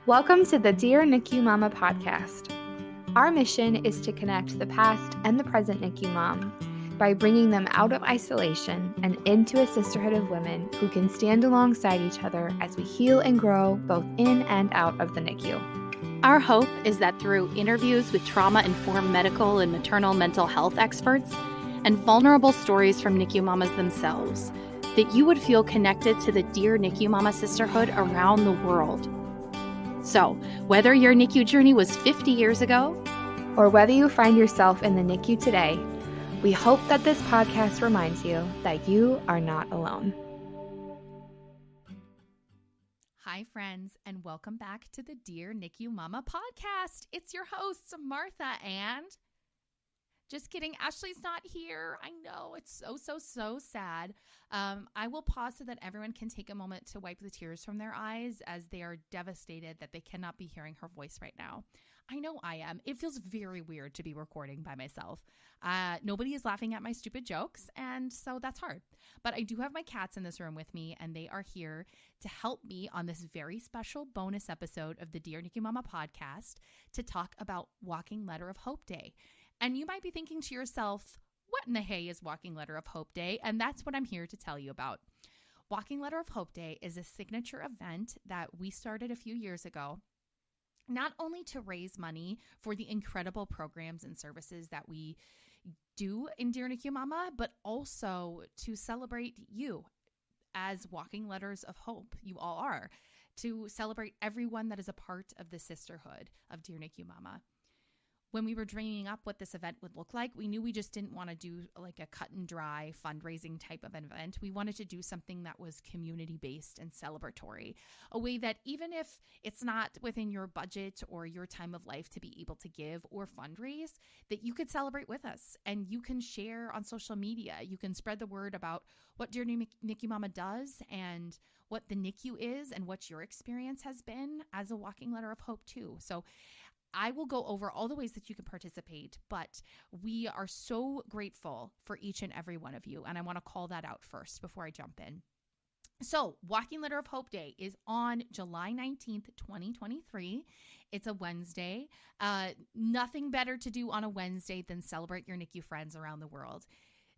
Welcome to the Dear NICU Mama podcast. Our mission is to connect the past and the present NICU mom by bringing them out of isolation and into a sisterhood of women who can stand alongside each other as we heal and grow both in and out of the NICU. Our hope is that through interviews with trauma-informed medical and maternal mental health experts and vulnerable stories from NICU mamas themselves, that you would feel connected to the Dear NICU Mama sisterhood around the world. So, whether your NICU journey was 50 years ago, or whether you find yourself in the NICU today, we hope that this podcast reminds you that you are not alone. Hi, friends, and welcome back to the Dear NICU Mama podcast. It's your hosts, Martha, and just kidding, Ashley's not here. I know, it's so sad. I will pause so that everyone can take a moment to wipe the tears from their eyes as they are devastated that they cannot be hearing her voice right now. I know I am. It feels very weird to be recording by myself. Nobody is laughing at my stupid jokes, and so that's hard. But I do have my cats in this room with me, and they are here to help me on this very special bonus episode of the Dear NICU Mama podcast to talk about Walking Letter of Hope Day. And you might be thinking to yourself, what in the hay is Walking Letter of Hope Day? And that's what I'm here to tell you about. Walking Letter of Hope Day is a signature event that we started a few years ago, not only to raise money for the incredible programs and services that we do in Dear NICU Mama, but also to celebrate you as Walking Letters of Hope. You all are. To celebrate everyone that is a part of the sisterhood of Dear NICU Mama. When we were dreaming up what this event would look like, we knew we just didn't want to do like a cut and dry fundraising type of an event. We wanted to do something that was community-based and celebratory, a way that even if it's not within your budget or your time of life to be able to give or fundraise, that you could celebrate with us and you can share on social media. You can spread the word about what Dear NICU Mama does and what the NICU is and what your experience has been as a Walking Letter of Hope too. So I will go over all the ways that you can participate, but we are so grateful for each and every one of you. And I want to call that out first before I jump in. So Walking Letter of Hope Day is on July 19th, 2023. It's a Wednesday. Nothing better to do on a Wednesday than celebrate your NICU friends around the world.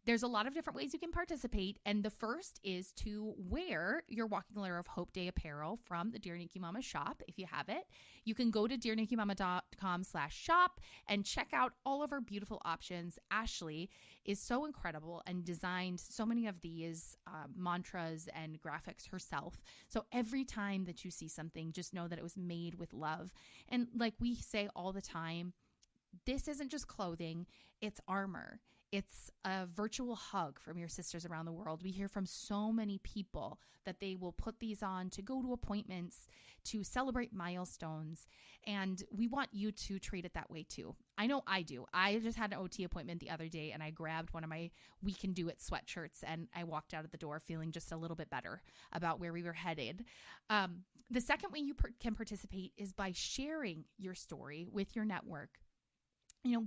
There's a lot of different ways you can participate, and the first is to wear your Walking Letter of Hope Day apparel from the Dear NICU Mama shop if you have it. You can go to dearnicumama.com/shop and check out all of our beautiful options. Ashley is so incredible and designed so many of these mantras and graphics herself. So every time that you see something, just know that it was made with love. And like we say all the time, this isn't just clothing, it's armor. It's a virtual hug from your sisters around the world. We hear from so many people that they will put these on to go to appointments, to celebrate milestones, and we want you to treat it that way too. I know I do. I just had an OT appointment the other day, and I grabbed one of my We Can Do It sweatshirts, and I walked out of the door feeling just a little bit better about where we were headed. The second way you can participate is by sharing your story with your network.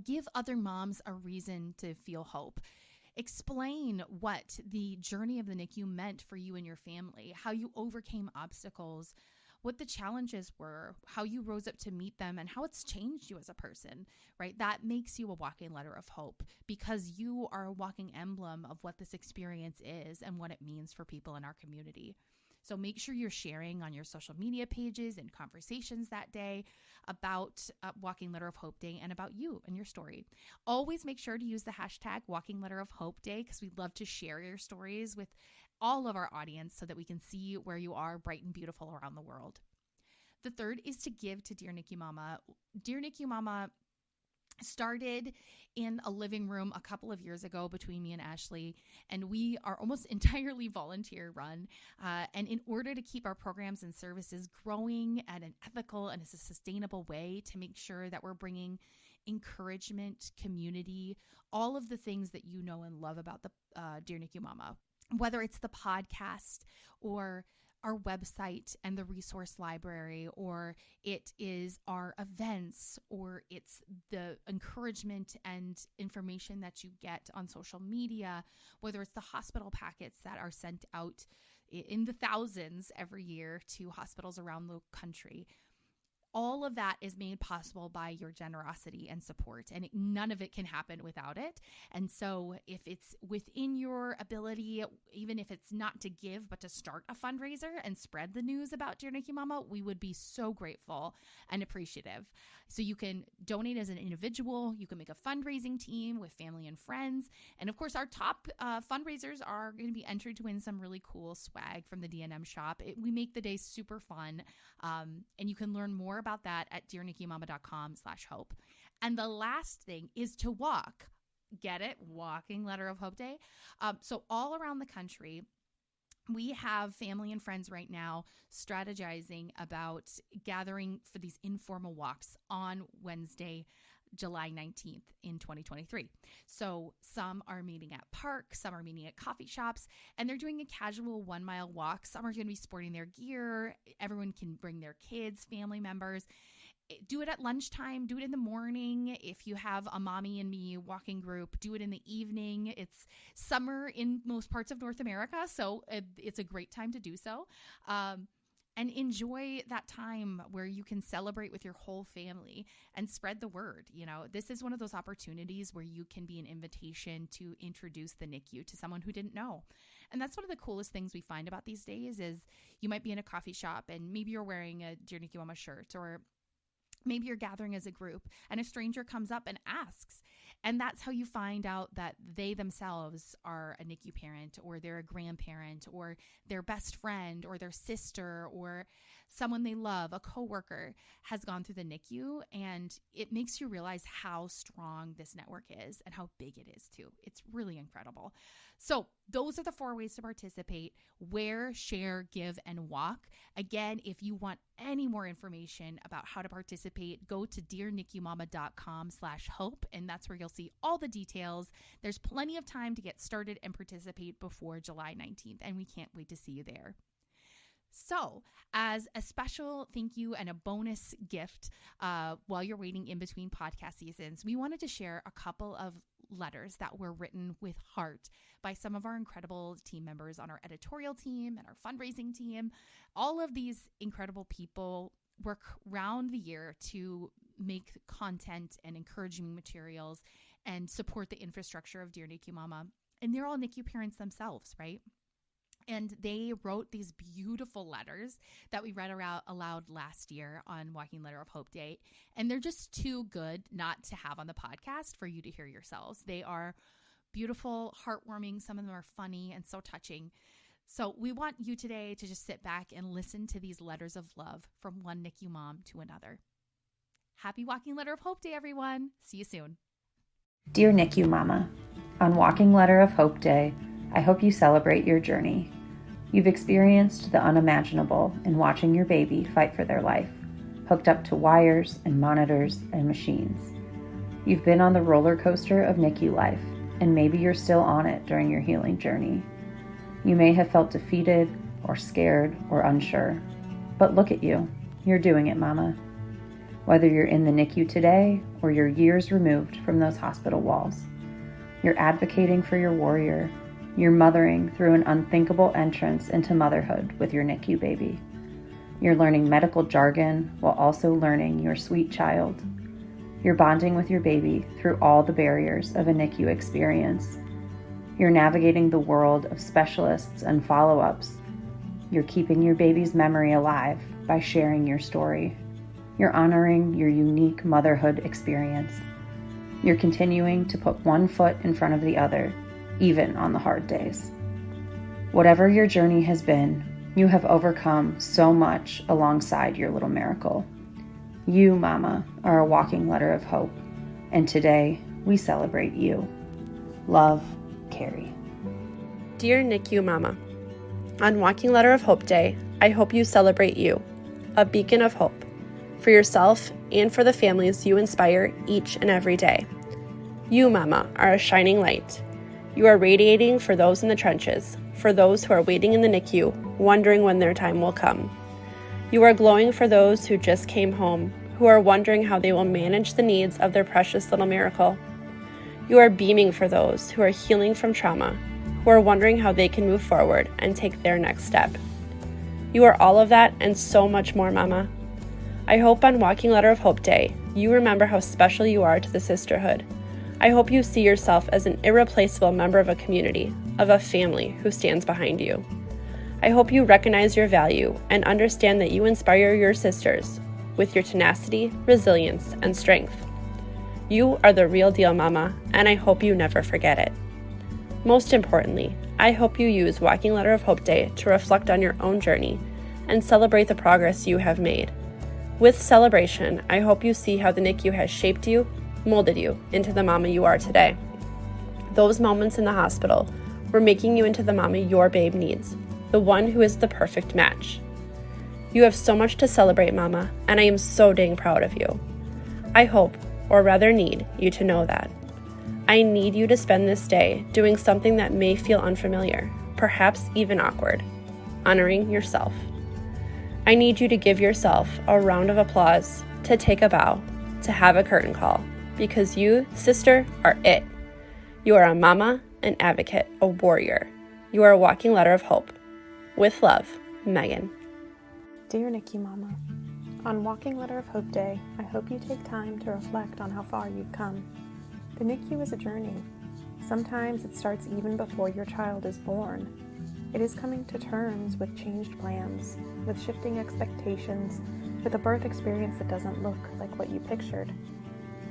Give other moms a reason to feel hope. Explain what the journey of the NICU meant for you and your family, how you overcame obstacles, what the challenges were, how you rose up to meet them, and how it's changed you as a person, right? That makes you a walking letter of hope because you are a walking emblem of what this experience is and what it means for people in our community. So make sure you're sharing on your social media pages and conversations that day about Walking Letter of Hope Day and about you and your story. Always make sure to use the hashtag Walking Letter of Hope Day because we'd love to share your stories with all of our audience so that we can see where you are bright and beautiful around the world. The third is to give to Dear NICU Mama. Dear NICU Mama started in a living room a couple of years ago between me and Ashley, and we are almost entirely volunteer run. And in order to keep our programs and services growing at an ethical and a sustainable way to make sure that we're bringing encouragement, community, all of the things that you know and love about the Dear NICU Mama, whether it's the podcast or our website and the resource library, or it is our events, or it's the encouragement and information that you get on social media, whether it's the hospital packets that are sent out in the thousands every year to hospitals around the country. all of that is made possible by your generosity and support, and none of it can happen without it. And so if it's within your ability, even if it's not to give, but to start a fundraiser and spread the news about Dear NICU Mama, we would be so grateful and appreciative. So you can donate as an individual. You can make a fundraising team with family and friends. And of course, our top fundraisers are going to be entered to win some really cool swag from the DNM shop. We make the day super fun. And you can learn more about that at dearnicumama.com/hope. And the last thing is to walk. Get it? Walking Letter of Hope Day. So all around the country, we have family and friends right now strategizing about gathering for these informal walks on Wednesday, July 19th in 2023. So some are meeting at parks, some are meeting at coffee shops, and they're doing a casual 1-mile walk. Some are going to be sporting their gear. Everyone can bring their kids, family members. Do it at lunchtime, do it in the morning. If you have a mommy and me walking group, do it in the evening. It's summer in most parts of North America, so it's a great time to do so. And enjoy that time where you can celebrate with your whole family and spread the word. You know, this is one of those opportunities where you can be an invitation to introduce the NICU to someone who didn't know. And that's one of the coolest things we find about these days is you might be in a coffee shop and maybe you're wearing a Dear NICU Mama shirt, or maybe you're gathering as a group and a stranger comes up and asks. And that's how you find out that they themselves are a NICU parent, or they're a grandparent, or their best friend, or their sister, or someone they love, a coworker has gone through the NICU. And it makes you realize how strong this network is and how big it is too. It's really incredible. So those are the 4 ways to participate: wear, share, give, and walk. Again, if you want any more information about how to participate, go to dearnicumama.com/hope, and that's where you'll see all the details. There's plenty of time to get started and participate before July 19th, and we can't wait to see you there. So as a special thank you and a bonus gift while you're waiting in between podcast seasons, we wanted to share a couple of letters that were written with heart by some of our incredible team members on our editorial team and our fundraising team. All of these incredible people work round the year to make content and encouraging materials and support the infrastructure of Dear NICU Mama. And they're all NICU parents themselves, right? And they wrote these beautiful letters that we read aloud last year on Walking Letter of Hope Day. And they're just too good not to have on the podcast for you to hear yourselves. They are beautiful, heartwarming. Some of them are funny and so touching. So we want you today to just sit back and listen to these letters of love from one NICU mom to another. Happy Walking Letter of Hope Day, everyone. See you soon. Dear NICU Mama, on Walking Letter of Hope Day, I hope you celebrate your journey. You've experienced the unimaginable in watching your baby fight for their life, hooked up to wires and monitors and machines. You've been on the roller coaster of NICU life, and maybe you're still on it during your healing journey. You may have felt defeated or scared or unsure, but look at you. You're doing it, Mama. Whether you're in the NICU today or you're years removed from those hospital walls, you're advocating for your warrior. You're mothering through an unthinkable entrance into motherhood with your NICU baby. You're learning medical jargon while also learning your sweet child. You're bonding with your baby through all the barriers of a NICU experience. You're navigating the world of specialists and follow-ups. You're keeping your baby's memory alive by sharing your story. You're honoring your unique motherhood experience. You're continuing to put one foot in front of the other, even on the hard days. Whatever your journey has been, you have overcome so much alongside your little miracle. You, Mama, are a walking letter of hope, and today we celebrate you. Love, Carrie. Dear NICU Mama, on Walking Letter of Hope Day, I hope you celebrate you, a beacon of hope, for yourself and for the families you inspire each and every day. You, Mama, are a shining light. You are radiating for those in the trenches, for those who are waiting in the NICU, wondering when their time will come. You are glowing for those who just came home, who are wondering how they will manage the needs of their precious little miracle. You are beaming for those who are healing from trauma, who are wondering how they can move forward and take their next step. You are all of that and so much more, Mama. I hope on Walking Letter of Hope Day, you remember how special you are to the sisterhood. I hope you see yourself as an irreplaceable member of a community, of a family who stands behind you. I hope you recognize your value and understand that you inspire your sisters with your tenacity, resilience, and strength. You are the real deal, Mama, and I hope you never forget it. Most importantly, I hope you use Walking Letter of Hope Day to reflect on your own journey and celebrate the progress you have made. With celebration, I hope you see how the NICU has shaped you, molded you into the mama you are today. Those moments in the hospital were making you into the mama your babe needs, the one who is the perfect match. You have so much to celebrate, Mama, and I am so dang proud of you. I hope, or rather need, you to know that. I need you to spend this day doing something that may feel unfamiliar, perhaps even awkward, honoring yourself. I need you to give yourself a round of applause, to take a bow, to have a curtain call, because you, sister, are it. You are a mama, an advocate, a warrior. You are a walking letter of hope. With love, Megan. Dear NICU Mama, on Walking Letter of Hope Day, I hope you take time to reflect on how far you've come. The NICU is a journey. Sometimes it starts even before your child is born. It is coming to terms with changed plans, with shifting expectations, with a birth experience that doesn't look like what you pictured.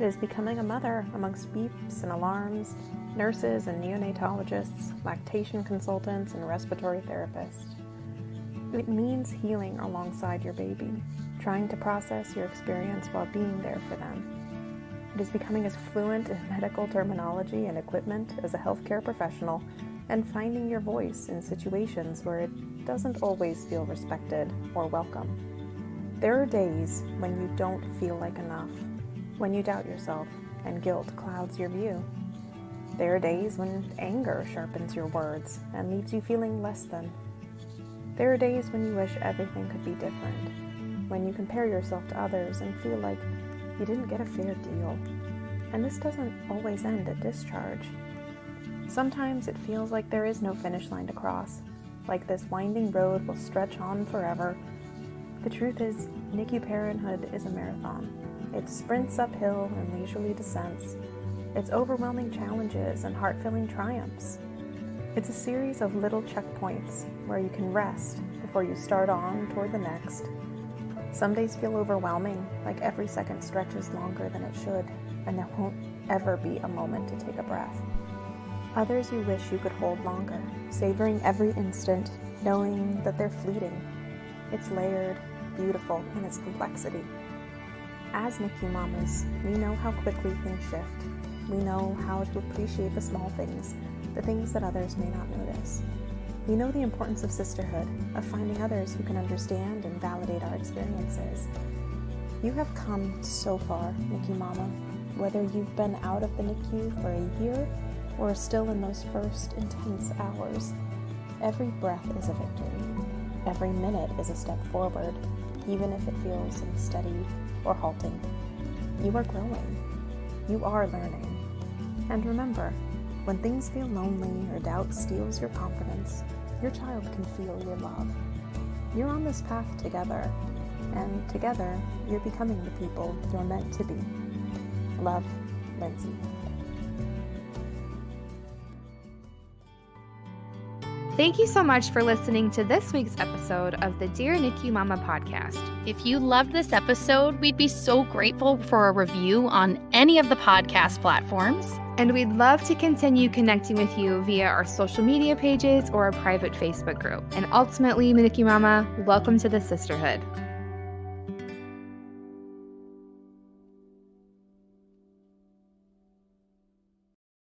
It is becoming a mother amongst beeps and alarms, nurses and neonatologists, lactation consultants and respiratory therapists. It means healing alongside your baby, trying to process your experience while being there for them. It is becoming as fluent in medical terminology and equipment as a healthcare professional, and finding your voice in situations where it doesn't always feel respected or welcome. There are days when you don't feel like enough, when you doubt yourself and guilt clouds your view. There are days when anger sharpens your words and leaves you feeling less than. There are days when you wish everything could be different, when you compare yourself to others and feel like you didn't get a fair deal. And this doesn't always end at discharge. Sometimes it feels like there is no finish line to cross, like this winding road will stretch on forever. The truth is, NICU parenthood is a marathon. It sprints uphill and leisurely descents. It's overwhelming challenges and heart-filling triumphs. It's a series of little checkpoints where you can rest before you start on toward the next. Some days feel overwhelming, like every second stretches longer than it should, and there won't ever be a moment to take a breath. Others you wish you could hold longer, savoring every instant, knowing that they're fleeting. It's layered, beautiful in its complexity. As NICU mamas, we know how quickly things shift. We know how to appreciate the small things, the things that others may not notice. We know the importance of sisterhood, of finding others who can understand and validate our experiences. You have come so far, NICU Mama, whether you've been out of the NICU for a year or still in those first intense hours. Every breath is a victory. Every minute is a step forward, even if it feels unsteady or halting. You are growing. You are learning. And remember, when things feel lonely or doubt steals your confidence, your child can feel your love. You're on this path together, and together, you're becoming the people you're meant to be. Love, Lindsay. Thank you so much for listening to this week's episode of the Dear NICU Mama podcast. If you loved this episode, we'd be so grateful for a review on any of the podcast platforms. And we'd love to continue connecting with you via our social media pages or a private Facebook group. And ultimately, NICU Mama, welcome to the sisterhood.